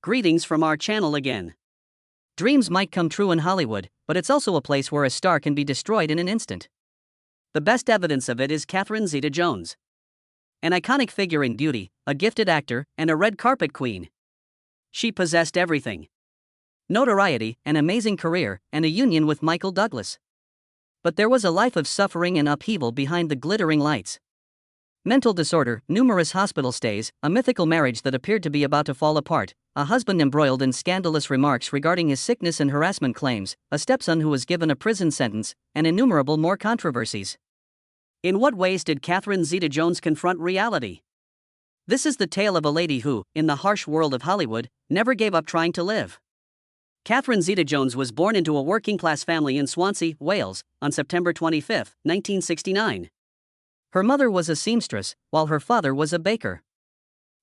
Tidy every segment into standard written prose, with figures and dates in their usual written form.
Greetings from our channel again. Dreams might come true in Hollywood, but it's also a place where a star can be destroyed in an instant. The best evidence of it is Catherine Zeta-Jones. An iconic figure in beauty, a gifted actor, and a red carpet queen. She possessed everything: notoriety, an amazing career, and a union with Michael Douglas. But there was a life of suffering and upheaval behind the glittering lights. Mental disorder, numerous hospital stays, a mythical marriage that appeared to be about to fall apart, a husband embroiled in scandalous remarks regarding his sickness and harassment claims, a stepson who was given a prison sentence, and innumerable more controversies. In what ways did Catherine Zeta-Jones confront reality? This is the tale of a lady who, in the harsh world of Hollywood, never gave up trying to live. Catherine Zeta-Jones was born into a working-class family in Swansea, Wales, on September 25, 1969. Her mother was a seamstress, while her father was a baker.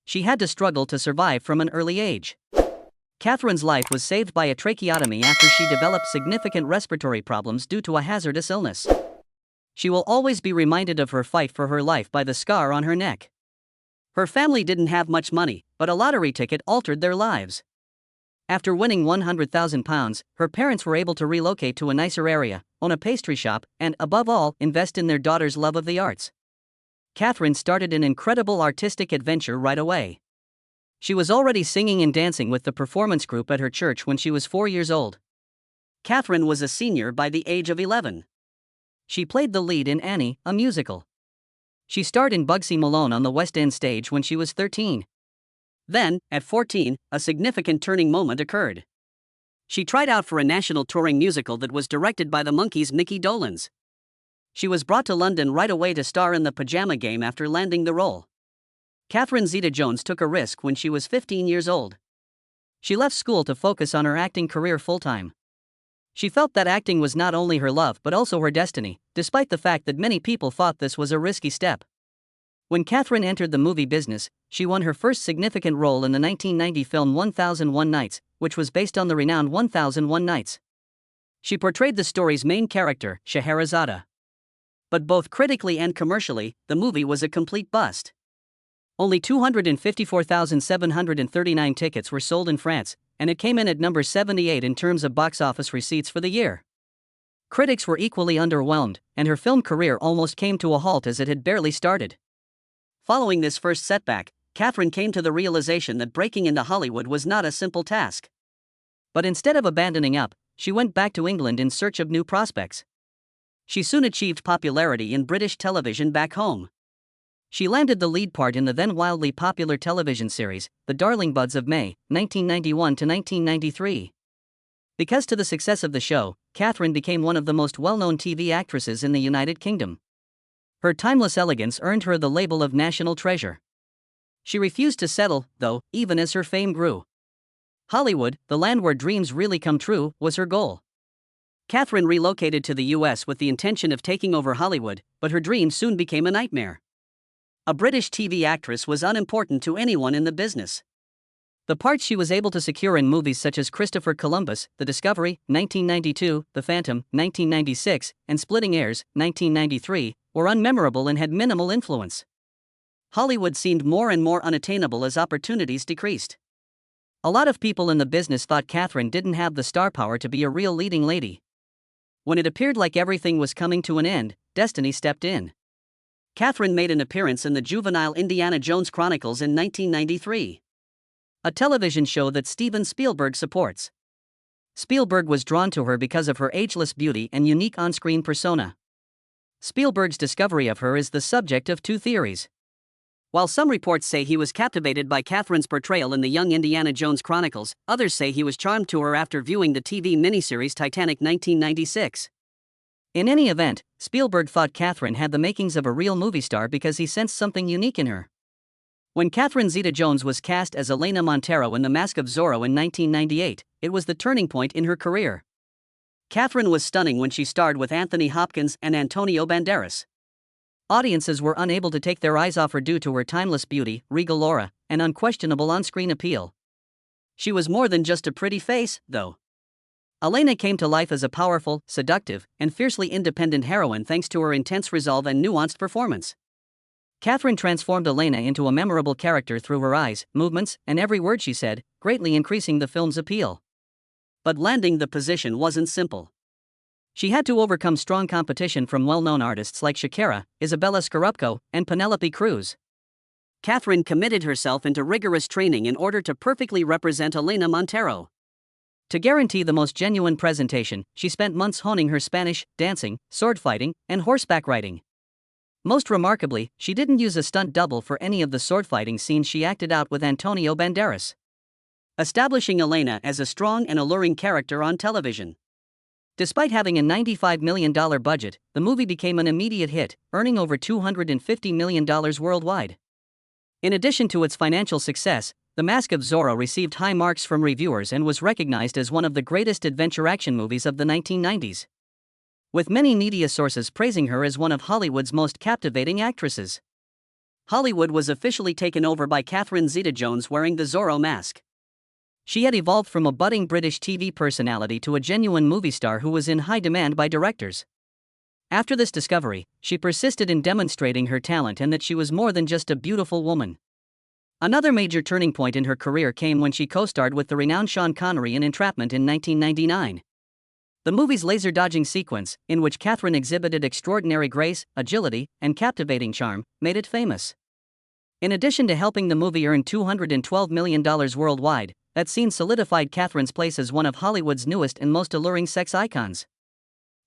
She had to struggle to survive from an early age. Catherine's life was saved by a tracheotomy after she developed significant respiratory problems due to a hazardous illness. She will always be reminded of her fight for her life by the scar on her neck. Her family didn't have much money, but a lottery ticket altered their lives. After winning £100,000, her parents were able to relocate to a nicer area, own a pastry shop, and, above all, invest in their daughter's love of the arts. Catherine started an incredible artistic adventure right away. She was already singing and dancing with the performance group at her church when she was 4 years old. Catherine was a senior by the age of 11. She played the lead in Annie, a musical. She starred in Bugsy Malone on the West End stage when she was 13. Then, at 14, a significant turning moment occurred. She tried out for a national touring musical that was directed by the Monkees' Mickey Dolenz. She was brought to London right away to star in The Pajama Game after landing the role. Catherine Zeta-Jones took a risk when she was 15 years old. She left school to focus on her acting career full-time. She felt that acting was not only her love but also her destiny, despite the fact that many people thought this was a risky step. When Catherine entered the movie business, she won her first significant role in the 1990 film 1001 Nights, which was based on the renowned 1001 Nights. She portrayed the story's main character, Scheherazade. But both critically and commercially, the movie was a complete bust. Only 254,739 tickets were sold in France, and it came in at number 78 in terms of box office receipts for the year. Critics were equally underwhelmed, and her film career almost came to a halt as it had barely started. Following this first setback, Catherine came to the realization that breaking into Hollywood was not a simple task. But instead of abandoning up, she went back to England in search of new prospects. She soon achieved popularity in British television back home. She landed the lead part in the then wildly popular television series, The Darling Buds of May, 1991 to 1993. Because to the success of the show, Catherine became one of the most well-known TV actresses in the United Kingdom. Her timeless elegance earned her the label of national treasure. She refused to settle, though, even as her fame grew. Hollywood, the land where dreams really come true, was her goal. Catherine relocated to the US with the intention of taking over Hollywood, but her dream soon became a nightmare. A British TV actress was unimportant to anyone in the business. The parts she was able to secure in movies such as Christopher Columbus, The Discovery, 1992, The Phantom, 1996, and Splitting Heirs, 1993, were unmemorable and had minimal influence. Hollywood seemed more and more unattainable as opportunities decreased. A lot of people in the business thought Catherine didn't have the star power to be a real leading lady. When it appeared like everything was coming to an end, destiny stepped in. Catherine made an appearance in the juvenile Indiana Jones Chronicles in 1993. A television show that Steven Spielberg supports. Spielberg was drawn to her because of her ageless beauty and unique on-screen persona. Spielberg's discovery of her is the subject of two theories. While some reports say he was captivated by Catherine's portrayal in the young Indiana Jones Chronicles, others say he was charmed to her after viewing the TV miniseries Titanic 1996. In any event, Spielberg thought Catherine had the makings of a real movie star because he sensed something unique in her. When Catherine Zeta-Jones was cast as Elena Montero in The Mask of Zorro in 1998, it was the turning point in her career. Catherine was stunning when she starred with Anthony Hopkins and Antonio Banderas. Audiences were unable to take their eyes off her due to her timeless beauty, regal aura, and unquestionable on-screen appeal. She was more than just a pretty face, though. Elena came to life as a powerful, seductive, and fiercely independent heroine thanks to her intense resolve and nuanced performance. Catherine transformed Elena into a memorable character through her eyes, movements, and every word she said, greatly increasing the film's appeal. But landing the position wasn't simple. She had to overcome strong competition from well-known artists like Shakira, Isabella Scorupco, and Penelope Cruz. Catherine committed herself into rigorous training in order to perfectly represent Elena Montero. To guarantee the most genuine presentation, she spent months honing her Spanish, dancing, sword fighting, and horseback riding. Most remarkably, she didn't use a stunt double for any of the sword fighting scenes she acted out with Antonio Banderas, establishing Elena as a strong and alluring character on television. Despite having a $95 million budget, the movie became an immediate hit, earning over $250 million worldwide. In addition to its financial success, The Mask of Zorro received high marks from reviewers and was recognized as one of the greatest adventure action movies of the 1990s. With many media sources praising her as one of Hollywood's most captivating actresses. Hollywood was officially taken over by Catherine Zeta-Jones wearing the Zorro mask. She had evolved from a budding British TV personality to a genuine movie star who was in high demand by directors. After this discovery, she persisted in demonstrating her talent and that she was more than just a beautiful woman. Another major turning point in her career came when she co-starred with the renowned Sean Connery in Entrapment in 1999. The movie's laser-dodging sequence, in which Catherine exhibited extraordinary grace, agility, and captivating charm, made it famous. In addition to helping the movie earn $212 million worldwide, that scene solidified Catherine's place as one of Hollywood's newest and most alluring sex icons.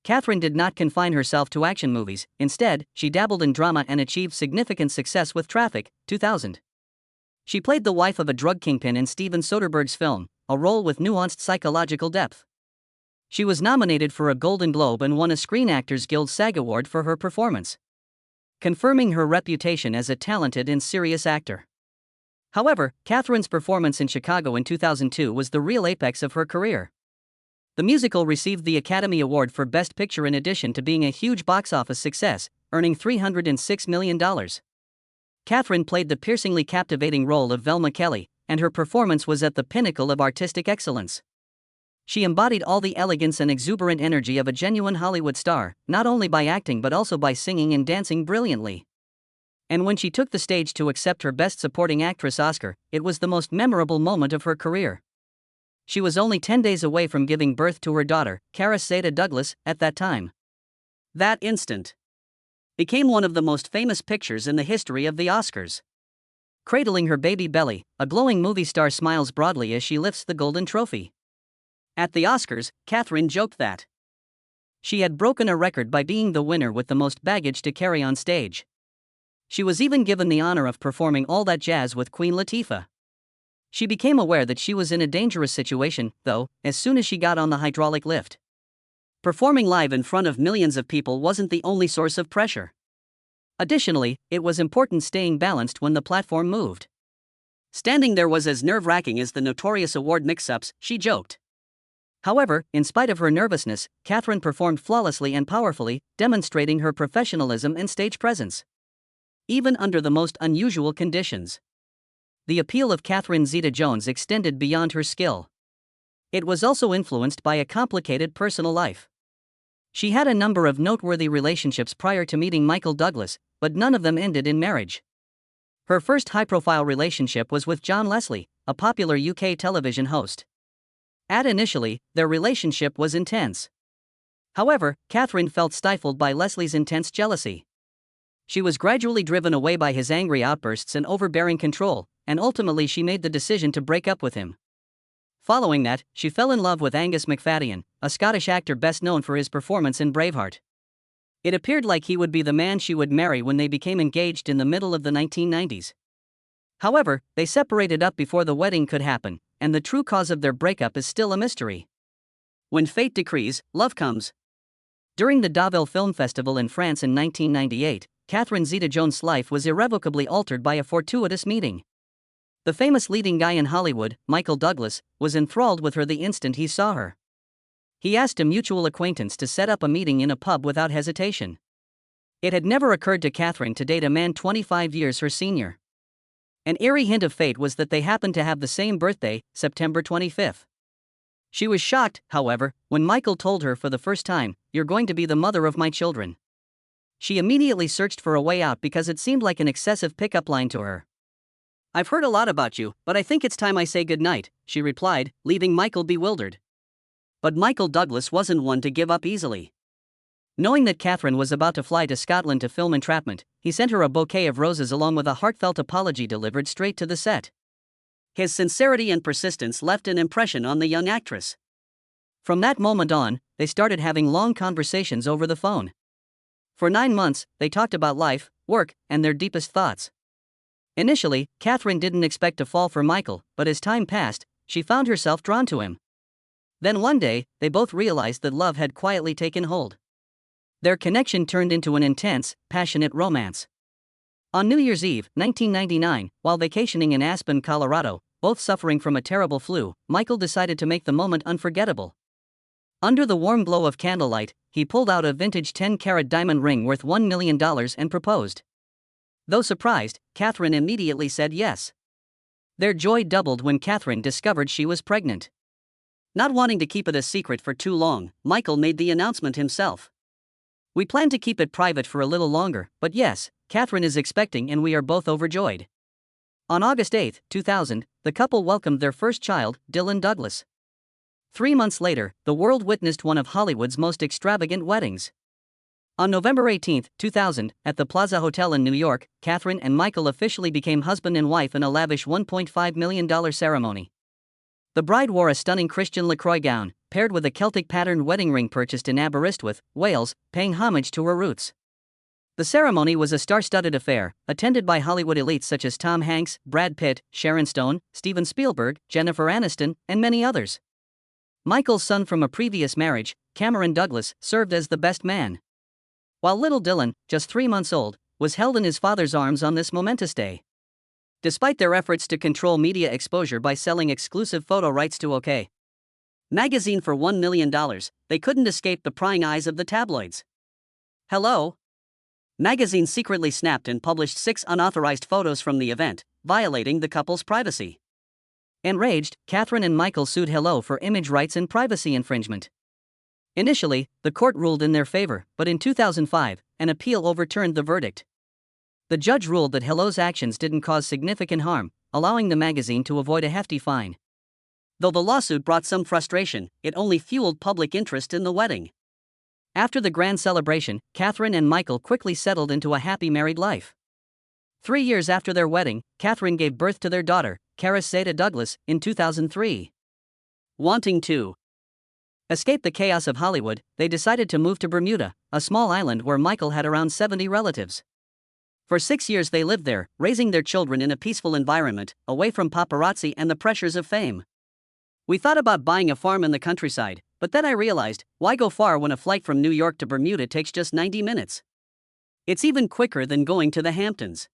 Catherine did not confine herself to action movies. Instead, she dabbled in drama and achieved significant success with Traffic, 2000. She played the wife of a drug kingpin in Steven Soderbergh's film, a role with nuanced psychological depth. She was nominated for a Golden Globe and won a Screen Actors Guild SAG Award for her performance, confirming her reputation as a talented and serious actor. However, Catherine's performance in Chicago in 2002 was the real apex of her career. The musical received the Academy Award for Best Picture in addition to being a huge box office success, earning $306 million. Catherine played the piercingly captivating role of Velma Kelly, and her performance was at the pinnacle of artistic excellence. She embodied all the elegance and exuberant energy of a genuine Hollywood star, not only by acting but also by singing and dancing brilliantly. And when she took the stage to accept her Best Supporting Actress Oscar, it was the most memorable moment of her career. She was only 10 days away from giving birth to her daughter, Catherine Zeta-Douglas, at that time. That instant became one of the most famous pictures in the history of the Oscars. Cradling her baby belly, a glowing movie star smiles broadly as she lifts the golden trophy. At the Oscars, Catherine joked that she had broken a record by being the winner with the most baggage to carry on stage. She was even given the honor of performing All That Jazz with Queen Latifah. She became aware that she was in a dangerous situation, though, as soon as she got on the hydraulic lift. Performing live in front of millions of people wasn't the only source of pressure. Additionally, it was important staying balanced when the platform moved. Standing there was as nerve-wracking as the notorious award mix-ups, she joked. However, in spite of her nervousness, Catherine performed flawlessly and powerfully, demonstrating her professionalism and stage presence. Even under the most unusual conditions. The appeal of Catherine Zeta-Jones extended beyond her skill. It was also influenced by a complicated personal life. She had a number of noteworthy relationships prior to meeting Michael Douglas, but none of them ended in marriage. Her first high-profile relationship was with John Leslie, a popular UK television host. Initially, their relationship was intense. However, Catherine felt stifled by Leslie's intense jealousy. She was gradually driven away by his angry outbursts and overbearing control, and ultimately she made the decision to break up with him. Following that, she fell in love with Angus MacFadyen, a Scottish actor best known for his performance in Braveheart. It appeared like he would be the man she would marry when they became engaged in the middle of the 1990s. However, they separated up before the wedding could happen, and the true cause of their breakup is still a mystery. When fate decrees, love comes. During the Deauville Film Festival in France in 1998, Catherine Zeta-Jones' life was irrevocably altered by a fortuitous meeting. The famous leading guy in Hollywood, Michael Douglas, was enthralled with her the instant he saw her. He asked a mutual acquaintance to set up a meeting in a pub without hesitation. It had never occurred to Catherine to date a man 25 years her senior. An eerie hint of fate was that they happened to have the same birthday, September 25. She was shocked, however, when Michael told her for the first time, "You're going to be the mother of my children." She immediately searched for a way out because it seemed like an excessive pickup line to her. "I've heard a lot about you, but I think it's time I say goodnight," she replied, leaving Michael bewildered. But Michael Douglas wasn't one to give up easily. Knowing that Catherine was about to fly to Scotland to film Entrapment, he sent her a bouquet of roses along with a heartfelt apology delivered straight to the set. His sincerity and persistence left an impression on the young actress. From that moment on, they started having long conversations over the phone. For 9 months, they talked about life, work, and their deepest thoughts. Initially, Catherine didn't expect to fall for Michael, but as time passed, she found herself drawn to him. Then one day, they both realized that love had quietly taken hold. Their connection turned into an intense, passionate romance. On New Year's Eve, 1999, while vacationing in Aspen, Colorado, both suffering from a terrible flu, Michael decided to make the moment unforgettable. Under the warm glow of candlelight, he pulled out a vintage 10-carat diamond ring worth $1 million and proposed. Though surprised, Catherine immediately said yes. Their joy doubled when Catherine discovered she was pregnant. Not wanting to keep it a secret for too long, Michael made the announcement himself. "We plan to keep it private for a little longer, but yes, Catherine is expecting and we are both overjoyed." On August 8, 2000, the couple welcomed their first child, Dylan Douglas. 3 months later, the world witnessed one of Hollywood's most extravagant weddings. On November 18, 2000, at the Plaza Hotel in New York, Catherine and Michael officially became husband and wife in a lavish $1.5 million ceremony. The bride wore a stunning Christian LaCroix gown, paired with a Celtic-patterned wedding ring purchased in Aberystwyth, Wales, paying homage to her roots. The ceremony was a star-studded affair, attended by Hollywood elites such as Tom Hanks, Brad Pitt, Sharon Stone, Steven Spielberg, Jennifer Aniston, and many others. Michael's son from a previous marriage, Cameron Douglas, served as the best man. While little Dylan, just 3 months old, was held in his father's arms on this momentous day. Despite their efforts to control media exposure by selling exclusive photo rights to OK! Magazine for $1 million, they couldn't escape the prying eyes of the tabloids. Hello? Magazine secretly snapped and published 6 unauthorized photos from the event, violating the couple's privacy. Enraged, Catherine and Michael sued Hello for image rights and privacy infringement. Initially, the court ruled in their favor, but in 2005, an appeal overturned the verdict. The judge ruled that Hello's actions didn't cause significant harm, allowing the magazine to avoid a hefty fine. Though the lawsuit brought some frustration, it only fueled public interest in the wedding. After the grand celebration, Catherine and Michael quickly settled into a happy married life. 3 years after their wedding, Catherine gave birth to their daughter, Catherine Zeta-Jones, in 2003. Wanting to escape the chaos of Hollywood, they decided to move to Bermuda, a small island where Michael had around 70 relatives. For 6 years they lived there, raising their children in a peaceful environment, away from paparazzi and the pressures of fame. "We thought about buying a farm in the countryside, but then I realized, why go far when a flight from New York to Bermuda takes just 90 minutes? It's even quicker than going to the Hamptons."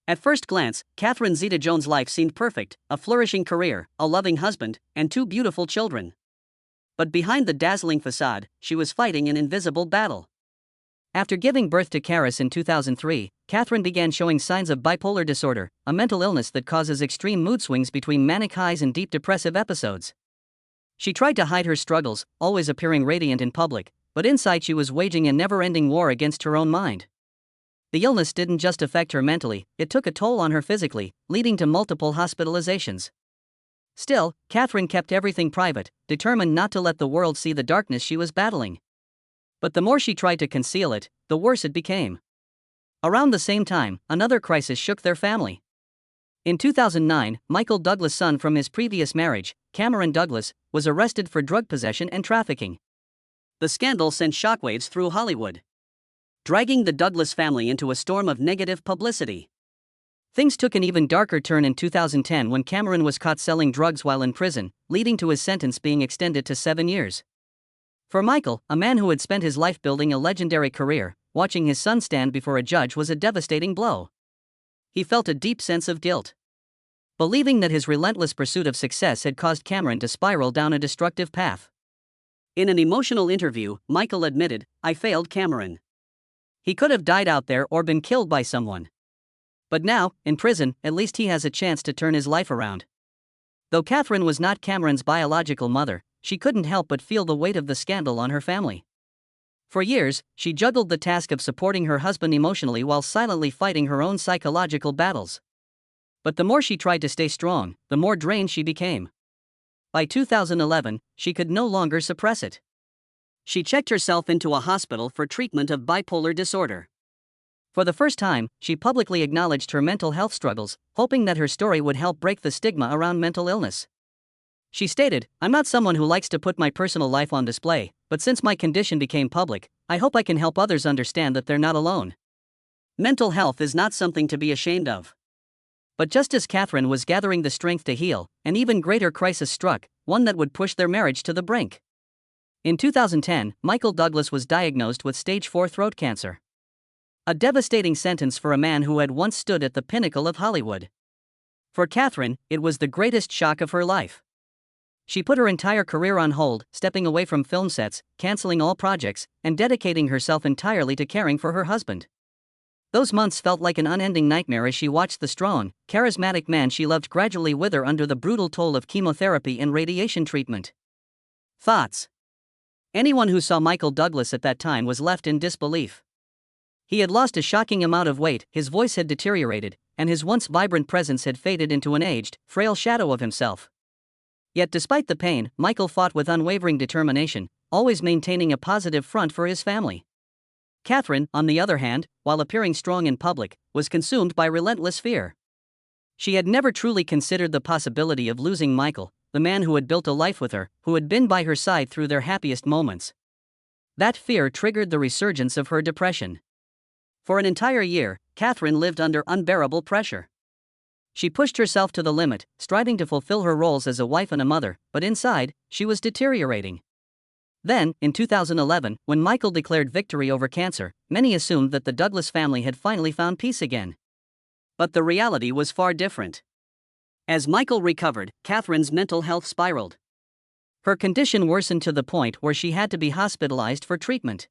At first glance, Catherine Zeta-Jones' life seemed perfect: a flourishing career, a loving husband, and 2 beautiful children. But behind the dazzling facade, she was fighting an invisible battle. After giving birth to Karis in 2003, Catherine began showing signs of bipolar disorder, a mental illness that causes extreme mood swings between manic highs and deep depressive episodes. She tried to hide her struggles, always appearing radiant in public, but inside she was waging a never-ending war against her own mind. The illness didn't just affect her mentally, it took a toll on her physically, leading to multiple hospitalizations. Still, Catherine kept everything private, determined not to let the world see the darkness she was battling. But the more she tried to conceal it, the worse it became. Around the same time, another crisis shook their family. In 2009, Michael Douglas' son from his previous marriage, Cameron Douglas, was arrested for drug possession and trafficking. The scandal sent shockwaves through Hollywood, dragging the Douglas family into a storm of negative publicity. Things took an even darker turn in 2010 when Cameron was caught selling drugs while in prison, leading to his sentence being extended to 7 years. For Michael, a man who had spent his life building a legendary career, watching his son stand before a judge was a devastating blow. He felt a deep sense of guilt, believing that his relentless pursuit of success had caused Cameron to spiral down a destructive path. In an emotional interview, Michael admitted, "I failed Cameron. He could have died out there or been killed by someone. But now, in prison, at least he has a chance to turn his life around." Though Catherine was not Cameron's biological mother, she couldn't help but feel the weight of the scandal on her family. For years, she juggled the task of supporting her husband emotionally while silently fighting her own psychological battles. But the more she tried to stay strong, the more drained she became. By 2011, she could no longer suppress it. She checked herself into a hospital for treatment of bipolar disorder. For the first time, she publicly acknowledged her mental health struggles, hoping that her story would help break the stigma around mental illness. She stated, "I'm not someone who likes to put my personal life on display, but since my condition became public, I hope I can help others understand that they're not alone." Mental health is not something to be ashamed of. But just as Catherine was gathering the strength to heal, an even greater crisis struck, one that would push their marriage to the brink. In 2010, Michael Douglas was diagnosed with stage 4 throat cancer. A devastating sentence for a man who had once stood at the pinnacle of Hollywood. For Catherine, it was the greatest shock of her life. She put her entire career on hold, stepping away from film sets, canceling all projects, and dedicating herself entirely to caring for her husband. Those months felt like an unending nightmare as she watched the strong, charismatic man she loved gradually wither under the brutal toll of chemotherapy and radiation treatment. Thoughts? Anyone who saw Michael Douglas at that time was left in disbelief. He had lost a shocking amount of weight, his voice had deteriorated, and his once vibrant presence had faded into an aged, frail shadow of himself. Yet despite the pain, Michael fought with unwavering determination, always maintaining a positive front for his family. Catherine, on the other hand, while appearing strong in public, was consumed by relentless fear. She had never truly considered the possibility of losing Michael, the man who had built a life with her, who had been by her side through their happiest moments. That fear triggered the resurgence of her depression. For an entire year, Catherine lived under unbearable pressure. She pushed herself to the limit, striving to fulfill her roles as a wife and a mother, but inside, she was deteriorating. Then, in 2011, when Michael declared victory over cancer, many assumed that the Douglas family had finally found peace again. But the reality was far different. As Michael recovered, Catherine's mental health spiraled. Her condition worsened to the point where she had to be hospitalized for treatment.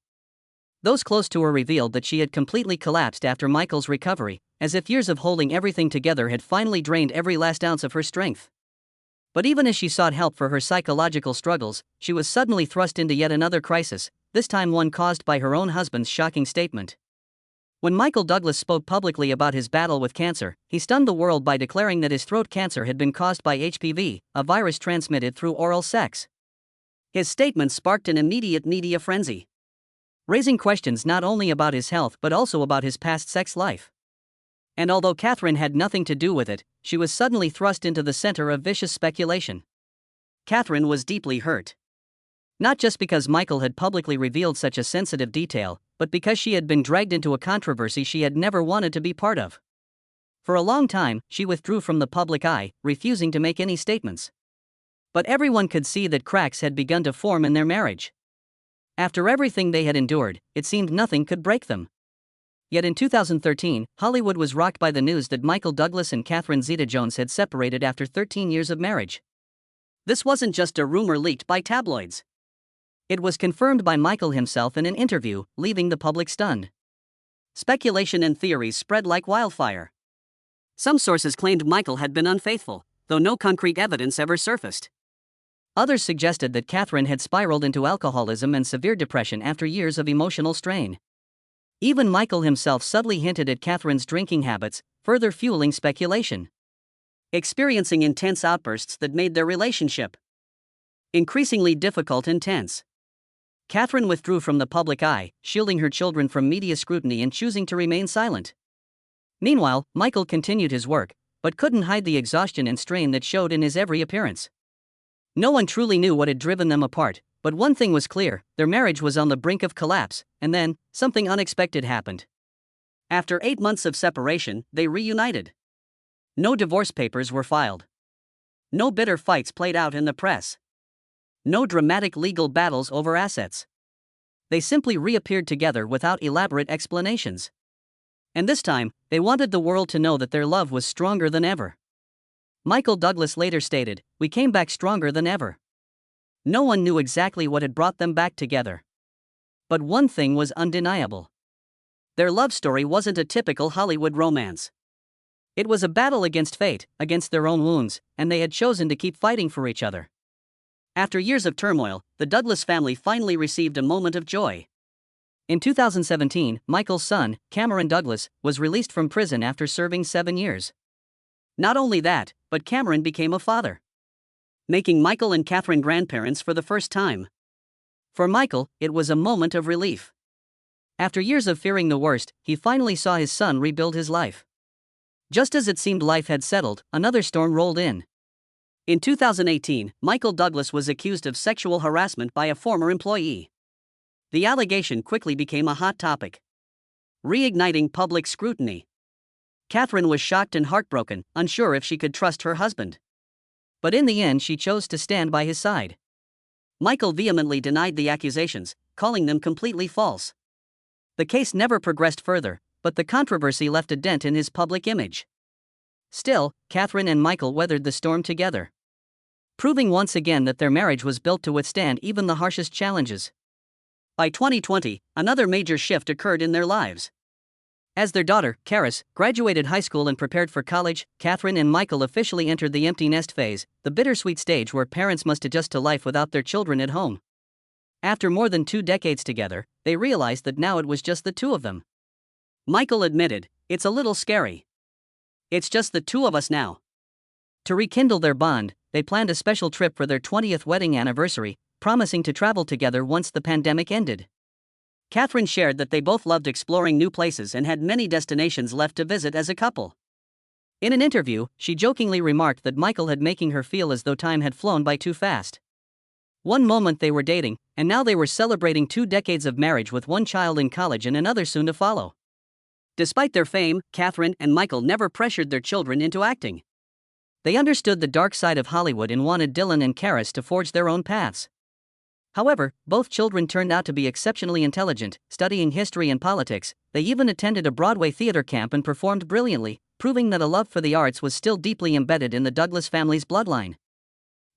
Those close to her revealed that she had completely collapsed after Michael's recovery, as if years of holding everything together had finally drained every last ounce of her strength. But even as she sought help for her psychological struggles, she was suddenly thrust into yet another crisis, this time one caused by her own husband's shocking statement. When Michael Douglas spoke publicly about his battle with cancer, he stunned the world by declaring that his throat cancer had been caused by HPV, a virus transmitted through oral sex. His statement sparked an immediate media frenzy, raising questions not only about his health but also about his past sex life. And although Catherine had nothing to do with it, she was suddenly thrust into the center of vicious speculation. Catherine was deeply hurt. Not just because Michael had publicly revealed such a sensitive detail, but because she had been dragged into a controversy she had never wanted to be part of. For a long time, she withdrew from the public eye, refusing to make any statements. But everyone could see that cracks had begun to form in their marriage. After everything they had endured, it seemed nothing could break them. Yet in 2013, Hollywood was rocked by the news that Michael Douglas and Catherine Zeta-Jones had separated after 13 years of marriage. This wasn't just a rumor leaked by tabloids. It was confirmed by Michael himself in an interview, leaving the public stunned. Speculation and theories spread like wildfire. Some sources claimed Michael had been unfaithful, though no concrete evidence ever surfaced. Others suggested that Catherine had spiraled into alcoholism and severe depression after years of emotional strain. Even Michael himself subtly hinted at Catherine's drinking habits, further fueling speculation. Experiencing intense outbursts that made their relationship increasingly difficult and tense. Catherine withdrew from the public eye, shielding her children from media scrutiny and choosing to remain silent. Meanwhile, Michael continued his work, but couldn't hide the exhaustion and strain that showed in his every appearance. No one truly knew what had driven them apart, but one thing was clear: their marriage was on the brink of collapse, and then, something unexpected happened. After 8 months of separation, they reunited. No divorce papers were filed. No bitter fights played out in the press. No dramatic legal battles over assets. They simply reappeared together without elaborate explanations. And this time, they wanted the world to know that their love was stronger than ever. Michael Douglas later stated, "We came back stronger than ever." No one knew exactly what had brought them back together. But one thing was undeniable. Their love story wasn't a typical Hollywood romance. It was a battle against fate, against their own wounds, and they had chosen to keep fighting for each other. After years of turmoil, the Douglas family finally received a moment of joy. In 2017, Michael's son, Cameron Douglas, was released from prison after serving 7 years. Not only that, but Cameron became a father, making Michael and Catherine grandparents for the first time. For Michael, it was a moment of relief. After years of fearing the worst, he finally saw his son rebuild his life. Just as it seemed life had settled, another storm rolled in. In 2018, Michael Douglas was accused of sexual harassment by a former employee. The allegation quickly became a hot topic, reigniting public scrutiny. Catherine was shocked and heartbroken, unsure if she could trust her husband. But in the end, she chose to stand by his side. Michael vehemently denied the accusations, calling them completely false. The case never progressed further, but the controversy left a dent in his public image. Still, Catherine and Michael weathered the storm together, proving once again that their marriage was built to withstand even the harshest challenges. By 2020, another major shift occurred in their lives. As their daughter, Karis, graduated high school and prepared for college, Catherine and Michael officially entered the empty nest phase, the bittersweet stage where parents must adjust to life without their children at home. After more than 2 decades together, they realized that now it was just the two of them. Michael admitted, "It's a little scary. It's just the two of us now." To rekindle their bond, they planned a special trip for their 20th wedding anniversary, promising to travel together once the pandemic ended. Catherine shared that they both loved exploring new places and had many destinations left to visit as a couple. In an interview, she jokingly remarked that Michael had making her feel as though time had flown by too fast. One moment they were dating, and now they were celebrating 2 decades of marriage with one child in college and another soon to follow. Despite their fame, Catherine and Michael never pressured their children into acting. They understood the dark side of Hollywood and wanted Dylan and Karis to forge their own paths. However, both children turned out to be exceptionally intelligent, studying history and politics. They even attended a Broadway theater camp and performed brilliantly, proving that a love for the arts was still deeply embedded in the Douglas family's bloodline.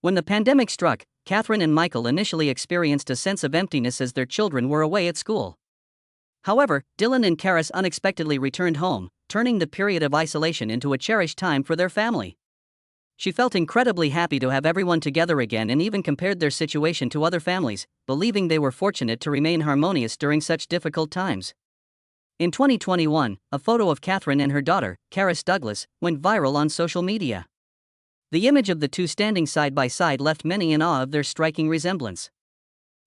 When the pandemic struck, Catherine and Michael initially experienced a sense of emptiness as their children were away at school. However, Dylan and Karis unexpectedly returned home, turning the period of isolation into a cherished time for their family. She felt incredibly happy to have everyone together again and even compared their situation to other families, believing they were fortunate to remain harmonious during such difficult times. In 2021, a photo of Catherine and her daughter, Karis Douglas, went viral on social media. The image of the two standing side by side left many in awe of their striking resemblance,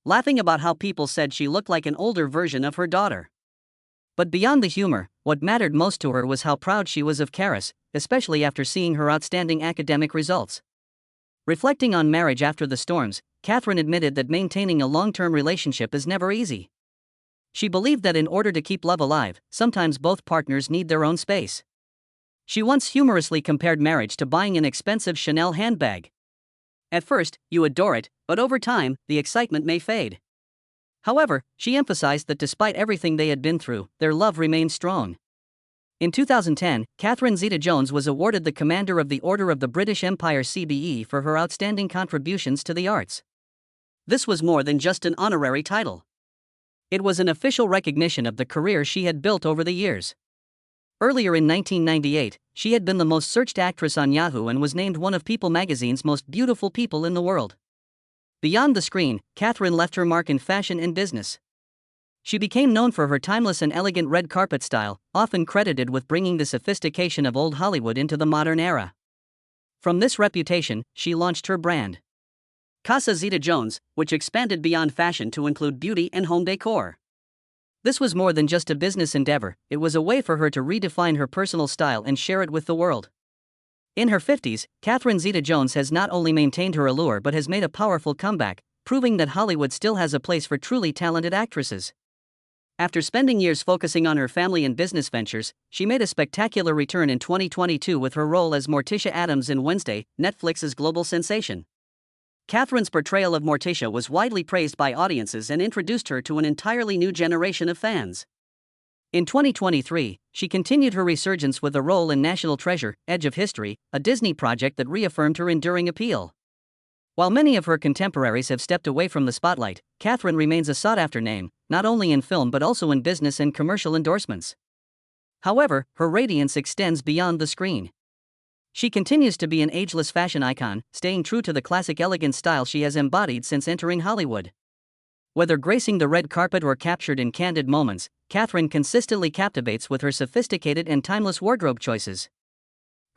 laughing about how people said she looked like an older version of her daughter. But beyond the humor, what mattered most to her was how proud she was of Karis, especially after seeing her outstanding academic results. Reflecting on marriage after the storms, Catherine admitted that maintaining a long-term relationship is never easy. She believed that in order to keep love alive, sometimes both partners need their own space. She once humorously compared marriage to buying an expensive Chanel handbag. At first, you adore it, but over time, the excitement may fade. However, she emphasized that despite everything they had been through, their love remained strong. In 2010, Catherine Zeta-Jones was awarded the Commander of the Order of the British Empire (CBE) for her outstanding contributions to the arts. This was more than just an honorary title. It was an official recognition of the career she had built over the years. Earlier in 1998, she had been the most searched actress on Yahoo and was named one of People magazine's most beautiful people in the world. Beyond the screen, Catherine left her mark in fashion and business. She became known for her timeless and elegant red carpet style, often credited with bringing the sophistication of old Hollywood into the modern era. From this reputation, she launched her brand, Casa Zeta-Jones, which expanded beyond fashion to include beauty and home decor. This was more than just a business endeavor, it was a way for her to redefine her personal style and share it with the world. In her 50s, Catherine Zeta-Jones has not only maintained her allure but has made a powerful comeback, proving that Hollywood still has a place for truly talented actresses. After spending years focusing on her family and business ventures, she made a spectacular return in 2022 with her role as Morticia Addams in Wednesday, Netflix's global sensation. Catherine's portrayal of Morticia was widely praised by audiences and introduced her to an entirely new generation of fans. In 2023, she continued her resurgence with a role in National Treasure, Edge of History, a Disney project that reaffirmed her enduring appeal. While many of her contemporaries have stepped away from the spotlight, Catherine remains a sought-after name, not only in film but also in business and commercial endorsements. However, her radiance extends beyond the screen. She continues to be an ageless fashion icon, staying true to the classic elegant style she has embodied since entering Hollywood. Whether gracing the red carpet or captured in candid moments, Catherine consistently captivates with her sophisticated and timeless wardrobe choices.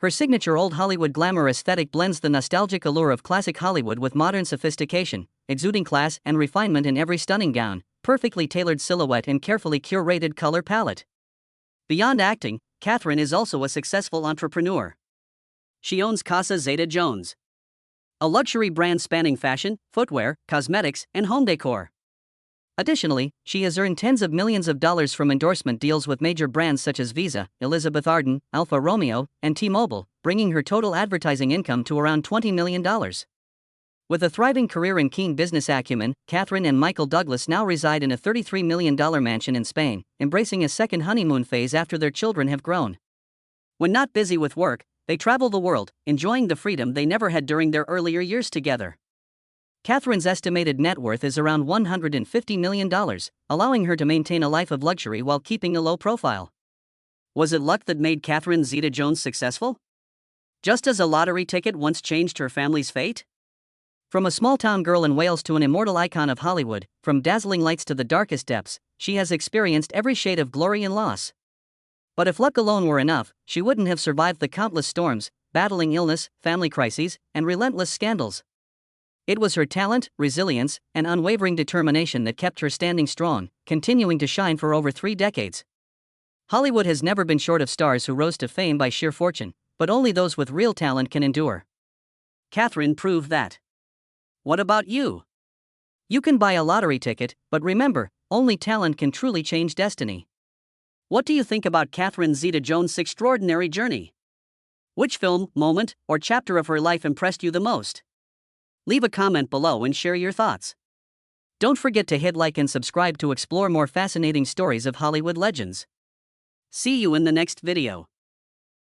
Her signature old Hollywood glamour aesthetic blends the nostalgic allure of classic Hollywood with modern sophistication, exuding class and refinement in every stunning gown, perfectly tailored silhouette and carefully curated color palette. Beyond acting, Catherine is also a successful entrepreneur. She owns Casa Zeta-Jones, a luxury brand spanning fashion, footwear, cosmetics, and home decor. Additionally, she has earned tens of millions of dollars from endorsement deals with major brands such as Visa, Elizabeth Arden, Alfa Romeo, and T-Mobile, bringing her total advertising income to around $20 million. With a thriving career and keen business acumen, Catherine and Michael Douglas now reside in a $33 million mansion in Spain, embracing a second honeymoon phase after their children have grown. When not busy with work, they travel the world, enjoying the freedom they never had during their earlier years together. Catherine's estimated net worth is around $150 million, allowing her to maintain a life of luxury while keeping a low profile. Was it luck that made Catherine Zeta-Jones successful? Just as a lottery ticket once changed her family's fate? From a small-town girl in Wales to an immortal icon of Hollywood, from dazzling lights to the darkest depths, she has experienced every shade of glory and loss. But if luck alone were enough, she wouldn't have survived the countless storms, battling illness, family crises, and relentless scandals. It was her talent, resilience, and unwavering determination that kept her standing strong, continuing to shine for over 3 decades. Hollywood has never been short of stars who rose to fame by sheer fortune, but only those with real talent can endure. Catherine proved that. What about you? You can buy a lottery ticket, but remember, only talent can truly change destiny. What do you think about Catherine Zeta-Jones' extraordinary journey? Which film, moment, or chapter of her life impressed you the most? Leave a comment below and share your thoughts. Don't forget to hit like and subscribe to explore more fascinating stories of Hollywood legends. See you in the next video.